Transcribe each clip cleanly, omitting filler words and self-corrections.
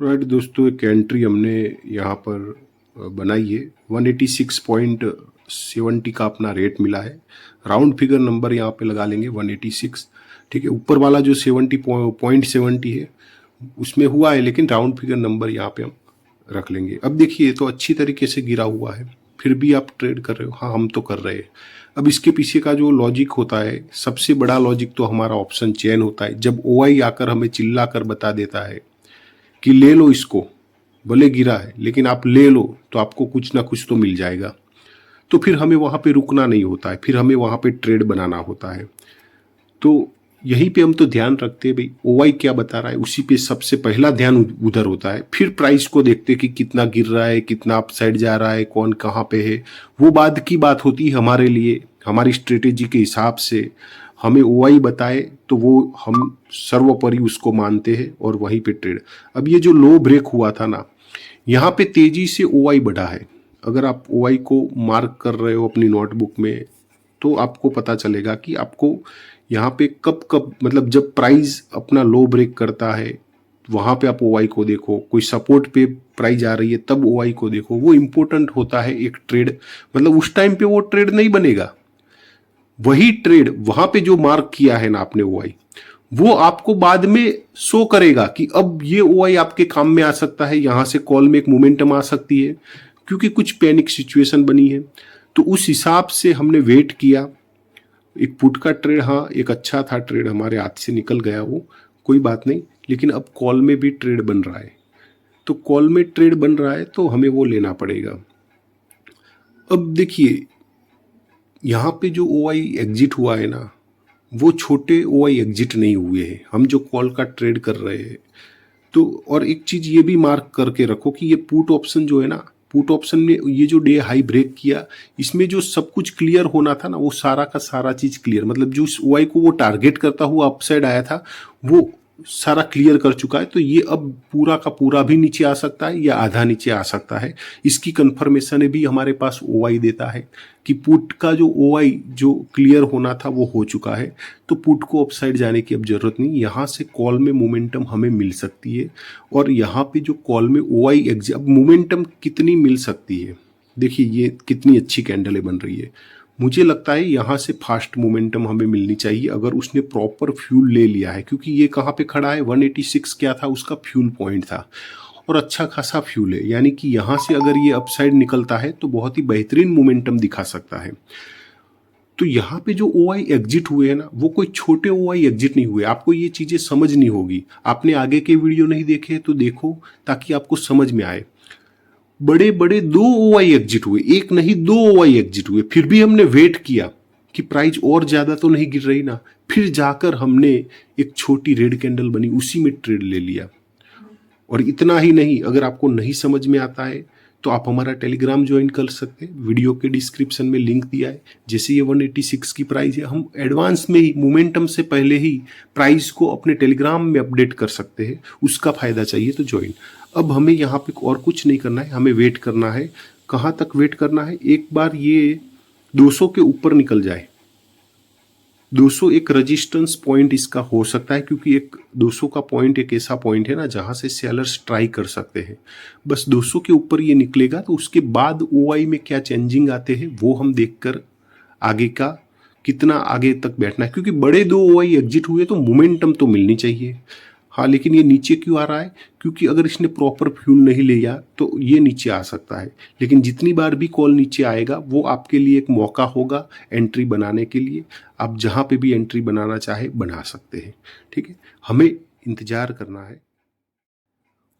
Right दोस्तों, एक entry हमने यहाँ पर बनाई है। 186.70 का अपना रेट मिला है। राउंड फिगर नंबर यहाँ पे लगा लेंगे 186। ठीक है, ऊपर वाला जो 70.70 है उसमें हुआ है, लेकिन राउंड फिगर नंबर यहाँ पे हम रख लेंगे। अब देखिए, तो अच्छी तरीके से गिरा हुआ है, फिर भी आप ट्रेड कर रहे हो। हाँ, हम तो कर रहे हैं। अब इसके पीछे का जो लॉजिक होता है, सबसे बड़ा लॉजिक तो हमारा ऑप्शन चेन होता है। जब ओआई आकर हमें चिल्ला कर बता देता है कि ले लो इसको, भले गिरा है लेकिन आप ले लो, तो आपको कुछ ना कुछ तो मिल जाएगा, तो फिर हमें वहाँ पे रुकना नहीं होता है, फिर हमें वहाँ पे ट्रेड बनाना होता है। तो यहीं पे हम तो ध्यान रखते हैं भाई, ओवाई क्या बता रहा है उसी पे सबसे पहला ध्यान उधर होता है। फिर प्राइस को देखते कि कितना गिर रहा है, कितना अपसाइड जा रहा है, कौन कहाँ पे है, वो बाद की बात होती है हमारे लिए। हमारी स्ट्रेटेजी के हिसाब से हमें ओआई बताए तो वो हम सर्वोपरि उसको मानते हैं और वहीं पे ट्रेड। अब ये जो लो ब्रेक हुआ था ना, यहाँ पे तेजी से ओआई बढ़ा है। अगर आप ओआई को मार्क कर रहे हो अपनी नोटबुक में, तो आपको पता चलेगा कि आपको यहाँ पे कब कब, मतलब जब प्राइस अपना लो ब्रेक करता है वहाँ पे आप ओआई को देखो, कोई सपोर्ट पे प्राइस आ रही है तब ओआई को देखो। वो इम्पोर्टेंट होता है एक ट्रेड, मतलब उस टाइम पे वो ट्रेड नहीं बनेगा, वही ट्रेड वहां पे जो मार्क किया है ना आपने ओआई, वो आपको बाद में शो करेगा कि अब ये ओआई आपके काम में आ सकता है। यहां से कॉल में एक मोमेंटम आ सकती है क्योंकि कुछ पैनिक सिचुएशन बनी है। तो उस हिसाब से हमने वेट किया। एक पुट का ट्रेड, हाँ एक अच्छा था ट्रेड, हमारे हाथ से निकल गया वो, कोई बात नहीं। लेकिन अब कॉल में भी ट्रेड बन रहा है, तो कॉल में ट्रेड बन रहा है तो हमें वो लेना पड़ेगा। अब देखिए, यहाँ पे जो ओआई एग्जिट हुआ है ना, वो छोटे ओआई एग्जिट नहीं हुए हैं, हम जो कॉल का ट्रेड कर रहे हैं। तो और एक चीज ये भी मार्क करके रखो कि ये पुट ऑप्शन जो है ना, पुट ऑप्शन में ये जो डे हाई ब्रेक किया, इसमें जो सब कुछ क्लियर होना था ना, वो सारा का सारा चीज क्लियर, मतलब जो ओआई को वो टारगेट करता हुआ अपसाइड आया था वो सारा क्लियर कर चुका है। तो ये अब पूरा का पूरा भी नीचे आ सकता है या आधा नीचे आ सकता है। इसकी कंफर्मेशन भी हमारे पास ओआई देता है कि पुट का जो ओआई जो क्लियर होना था वो हो चुका है, तो पुट को अपसाइड जाने की अब जरूरत नहीं। यहाँ से कॉल में मोमेंटम हमें मिल सकती है। और यहाँ पे जो कॉल में ओआई अब मोमेंटम कितनी मिल सकती है, देखिए ये कितनी अच्छी कैंडल बन रही है। मुझे लगता है यहाँ से फास्ट मोमेंटम हमें मिलनी चाहिए अगर उसने प्रॉपर फ्यूल ले लिया है, क्योंकि ये कहाँ पे खड़ा है, 186 क्या था उसका फ्यूल पॉइंट था, और अच्छा खासा फ्यूल है। यानी कि यहाँ से अगर ये अपसाइड निकलता है तो बहुत ही बेहतरीन मोमेंटम दिखा सकता है। तो यहाँ पे जो ओआई एग्जिट हुए हैं ना, वो कोई छोटे ओआई एग्जिट नहीं हुए। आपको ये चीजें समझनी होगी, आपने आगे के वीडियो नहीं देखे तो देखो ताकि आपको समझ में आए। बड़े बड़े दो ओआई एग्जिट हुए, एक नहीं दो ओआई एग्जिट हुए, फिर भी हमने वेट किया कि प्राइस और ज्यादा तो नहीं गिर रही ना, फिर जाकर हमने एक छोटी रेड कैंडल बनी उसी में ट्रेड ले लिया। और इतना ही नहीं, अगर आपको नहीं समझ में आता है तो आप हमारा टेलीग्राम ज्वाइन कर सकते हैं, वीडियो के डिस्क्रिप्शन में लिंक दिया है। जैसे ये 186 की प्राइस है, हम एडवांस में ही मोमेंटम से पहले ही प्राइस को अपने टेलीग्राम में अपडेट कर सकते हैं। उसका फायदा चाहिए तो ज्वाइन। अब हमें यहाँ पे और कुछ नहीं करना है, हमें वेट करना है। कहाँ तक वेट करना है, एक बार ये 200 के ऊपर निकल जाए। 200 एक रेजिस्टेंस पॉइंट इसका हो सकता है, क्योंकि एक 200 का पॉइंट एक ऐसा पॉइंट है ना जहां से सेलर्स ट्राई कर सकते हैं। बस 200 के ऊपर ये निकलेगा तो उसके बाद ओआई में क्या चेंजिंग आते हैं वो हम देखकर आगे का कितना आगे तक बैठना है। क्योंकि बड़े दो ओआई एग्जिट हुए तो मोमेंटम तो मिलनी चाहिए। हाँ, लेकिन ये नीचे क्यों आ रहा है, क्योंकि अगर इसने प्रॉपर फ्यूल नहीं लिया तो ये नीचे आ सकता है। लेकिन जितनी बार भी कॉल नीचे आएगा वो आपके लिए एक मौका होगा एंट्री बनाने के लिए। आप जहाँ पे भी एंट्री बनाना चाहे बना सकते हैं। ठीक है, हमें इंतजार करना है।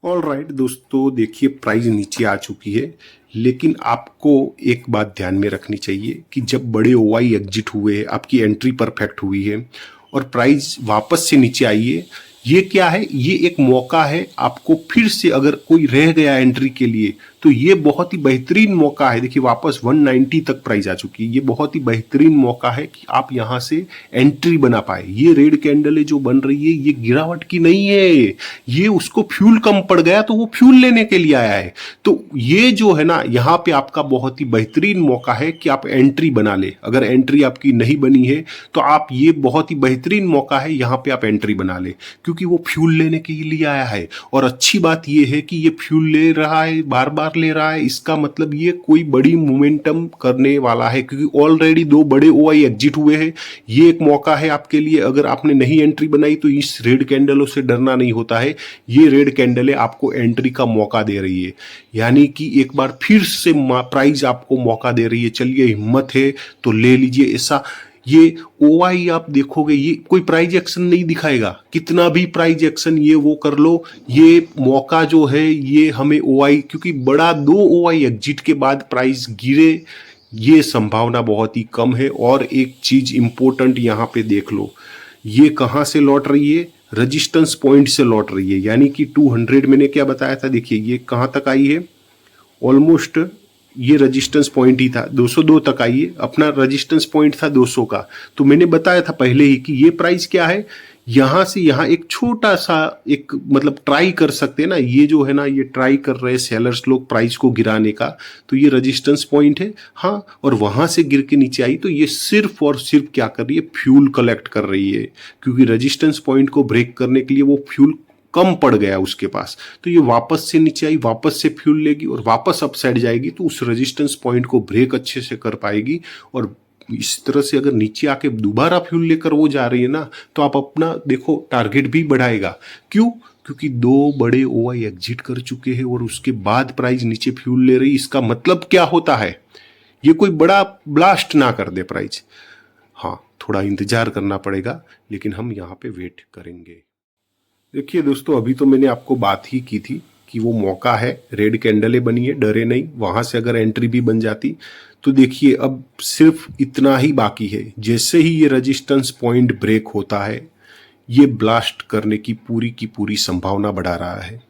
ऑल राइट दोस्तों, देखिए प्राइस नीचे आ चुकी है, लेकिन आपको एक बात ध्यान में रखनी चाहिए कि जब बड़े ओआई एग्जिट हुए, आपकी एंट्री परफेक्ट हुई है और प्राइस वापस से नीचे आई है, ये क्या है, ये एक मौका है आपको फिर से, अगर कोई रह गया एंट्री के लिए तो ये बहुत ही बेहतरीन मौका है। देखिए वापस 190 तक प्राइस आ चुकी है। ये बहुत ही बेहतरीन मौका है कि आप यहाँ से एंट्री बना पाए। ये रेड कैंडल है जो बन रही है, ये गिरावट की नहीं है, ये उसको फ्यूल कम पड़ गया तो वो फ्यूल लेने के लिए आया है। तो ये जो है ना, यहाँ पे आपका बहुत ही बेहतरीन मौका है कि आप एंट्री बना ले। अगर एंट्री आपकी नहीं बनी है तो आप, ये बहुत ही बेहतरीन मौका है, यहाँ पे आप एंट्री बना ले, क्योंकि वो फ्यूल लेने के लिए आया है। और अच्छी बात ये है कि ये फ्यूल ले रहा है, बार बार ले रहा है, इसका मतलब ये कोई बड़ी मोमेंटम करने वाला है, क्योंकि ऑलरेडी 2 बड़े ओआई एग्जिट हुए हैं। ये एक मौका है आपके लिए। अगर आपने नहीं एंट्री बनाई तो इस रेड कैंडलों से डरना नहीं होता है। ये रेड कैंडलें आपको एंट्री का मौका दे रही है, यानी कि एक बार फिर से प्राइस आपको मौका दे रही है। चलिए, हिम्मत है तो ले लीजिए। ऐसा ये ओआई आप देखोगे, ये कोई प्राइस एक्शन नहीं दिखाएगा, कितना भी प्राइस एक्शन ये वो कर लो, ये मौका जो है ये हमें ओआई, क्योंकि बड़ा 2 ओआई एग्जिट के बाद प्राइस गिरे, ये संभावना बहुत ही कम है। और एक चीज इंपॉर्टेंट यहाँ पे देख लो, ये कहाँ से लौट रही है? रेजिस्टेंस पॉइंट से लौट रही है, यानी कि 200 मैंने क्या बताया था, देखिए ये कहाँ तक आई है, ऑलमोस्ट ये रेजिस्टेंस पॉइंट ही था, 202 तक आई है। अपना रेजिस्टेंस पॉइंट था 200 का। तो मैंने बताया था पहले ही कि ये प्राइस क्या है, यहां से यहां एक छोटा सा एक मतलब ट्राई कर सकते हैं ना, ये जो है ना, ये ट्राई कर रहे हैं सेलर्स लोग प्राइस को गिराने का। तो ये रेजिस्टेंस पॉइंट है, हाँ, और वहां से गिर के नीचे आई। तो ये सिर्फ और सिर्फ क्या कर रही है, फ्यूल कलेक्ट कर रही है, क्योंकि रेजिस्टेंस पॉइंट को ब्रेक करने के लिए वो फ्यूल कम पड़ गया उसके पास। तो ये वापस से नीचे आई, वापस से फ्यूल लेगी और वापस अपसाइड जाएगी, तो उस रेजिस्टेंस पॉइंट को ब्रेक अच्छे से कर पाएगी। और इस तरह से अगर नीचे आके दोबारा फ्यूल लेकर वो जा रही है ना, तो आप अपना देखो टारगेट भी बढ़ाएगा। क्यों? क्योंकि 2 बड़े ओआई एग्जिट कर चुके हैं और उसके बाद प्राइस नीचे फ्यूल ले रही। इसका मतलब क्या होता है, ये कोई बड़ा ब्लास्ट ना कर दे प्राइस। हाँ, थोड़ा इंतजार करना पड़ेगा, लेकिन हम यहाँ पे वेट करेंगे। देखिए दोस्तों, अभी तो मैंने आपको बात ही की थी कि वो मौका है, रेड कैंडलें बनी है, डरे नहीं। वहां से अगर एंट्री भी बन जाती तो देखिए अब सिर्फ इतना ही बाकी है। जैसे ही ये रेजिस्टेंस पॉइंट ब्रेक होता है, ये ब्लास्ट करने की पूरी संभावना बढ़ा रहा है।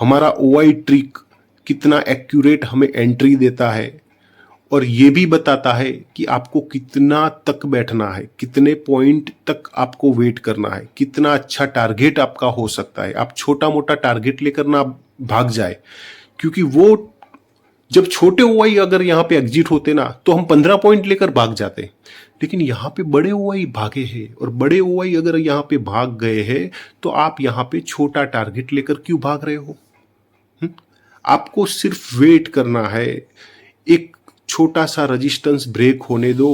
हमारा ओआई ट्रिक कितना एक्यूरेट हमें एंट्री देता है और ये भी बताता है कि आपको कितना तक बैठना है, कितने पॉइंट तक आपको वेट करना है, कितना अच्छा टारगेट आपका हो सकता है। आप छोटा मोटा टारगेट लेकर ना भाग जाए, क्योंकि वो जब छोटे ओआई अगर यहाँ पे एग्जिट होते ना, तो हम 15 पॉइंट लेकर भाग जाते, लेकिन यहाँ पे बड़े ओआई भागे हैं। और बड़े ओआई अगर यहाँ पे भाग गए हैं, तो आप यहाँ पे छोटा टारगेट लेकर क्यों भाग रहे हो? आपको सिर्फ वेट करना है, एक छोटा सा रेजिस्टेंस ब्रेक होने दो।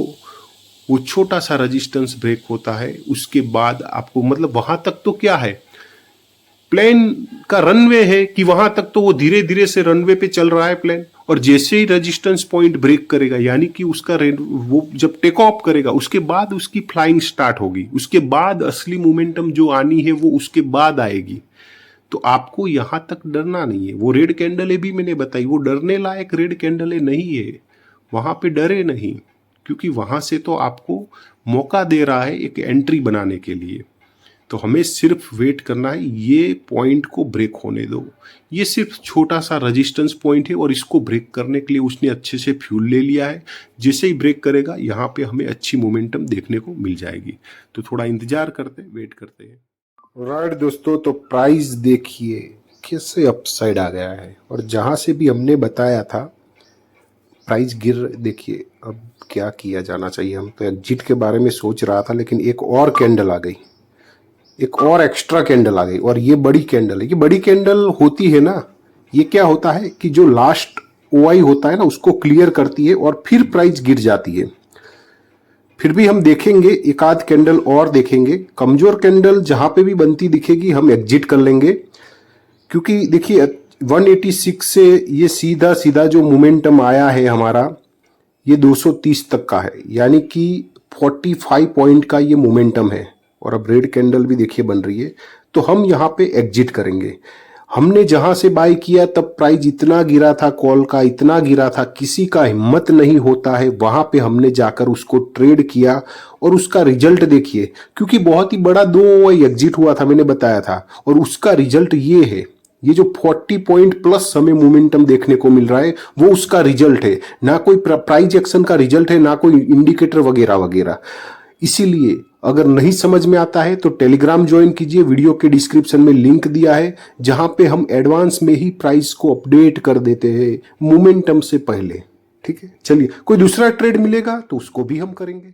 वो छोटा सा रेजिस्टेंस ब्रेक होता है, उसके बाद आपको मतलब वहां तक तो क्या है, प्लेन का रनवे है कि वहां तक तो वो धीरे धीरे से रनवे पे चल रहा है प्लेन। और जैसे ही रेजिस्टेंस पॉइंट ब्रेक करेगा, यानी कि उसका वो जब टेक ऑफ करेगा, उसके बाद उसकी फ्लाइंग स्टार्ट होगी। उसके बाद असली मोमेंटम जो आनी है वो उसके बाद आएगी। तो आपको यहां तक डरना नहीं है। वो रेड कैंडलें भी मैंने बताई, वो डरने लायक रेड कैंडलें नहीं है, वहां पे डरे नहीं, क्योंकि वहां से तो आपको मौका दे रहा है एक एंट्री बनाने के लिए। तो हमें सिर्फ वेट करना है, ये पॉइंट को ब्रेक होने दो। ये सिर्फ छोटा सा रेजिस्टेंस पॉइंट है और इसको ब्रेक करने के लिए उसने अच्छे से फ्यूल ले लिया है। जैसे ही ब्रेक करेगा, यहाँ पे हमें अच्छी मोमेंटम देखने को मिल जाएगी। तो थोड़ा इंतजार करते, वेट करते हैं। राइट दोस्तों, तो प्राइस देखिए कैसे अपसाइड आ गया है, और जहां से भी हमने बताया था प्राइस गिर, देखिए अब क्या किया जाना चाहिए। हम तो एग्जिट के बारे में सोच रहा था, लेकिन एक और कैंडल आ गई, एक और एक्स्ट्रा कैंडल आ गई, और ये बड़ी कैंडल है। ये बड़ी कैंडल होती है ना, ये क्या होता है कि जो लास्ट ओआई होता है ना, उसको क्लियर करती है और फिर प्राइस गिर जाती है। फिर भी हम देखेंगे, एक आध कैंडल और देखेंगे। कमजोर कैंडल जहां पे भी बनती दिखेगी हम एग्जिट कर लेंगे, क्योंकि देखिए 186 से ये सीधा सीधा जो मोमेंटम आया है हमारा, ये 230 तक का है, यानी कि 45 पॉइंट का ये मोमेंटम है। और अब रेड कैंडल भी देखिए बन रही है, तो हम यहाँ पे एग्जिट करेंगे। हमने जहां से बाय किया तब प्राइस इतना गिरा था, कॉल का इतना गिरा था, किसी का हिम्मत नहीं होता है वहां पे हमने जाकर उसको ट्रेड किया। और उसका रिजल्ट देखिए, क्योंकि बहुत ही बड़ा 2 एग्जिट हुआ था, मैंने बताया था, और उसका रिजल्ट ये है ये जो 40 पॉइंट प्लस हमें मोमेंटम देखने को मिल रहा है वो उसका रिजल्ट है, ना कोई प्राइस एक्शन का रिजल्ट है, ना कोई इंडिकेटर वगैरह वगैरह। इसीलिए अगर नहीं समझ में आता है तो टेलीग्राम ज्वाइन कीजिए, वीडियो के डिस्क्रिप्शन में लिंक दिया है जहां पे हम एडवांस में ही प्राइस को अपडेट कर देते हैं मोमेंटम से पहले। ठीक है, चलिए कोई दूसरा ट्रेड मिलेगा तो उसको भी हम करेंगे।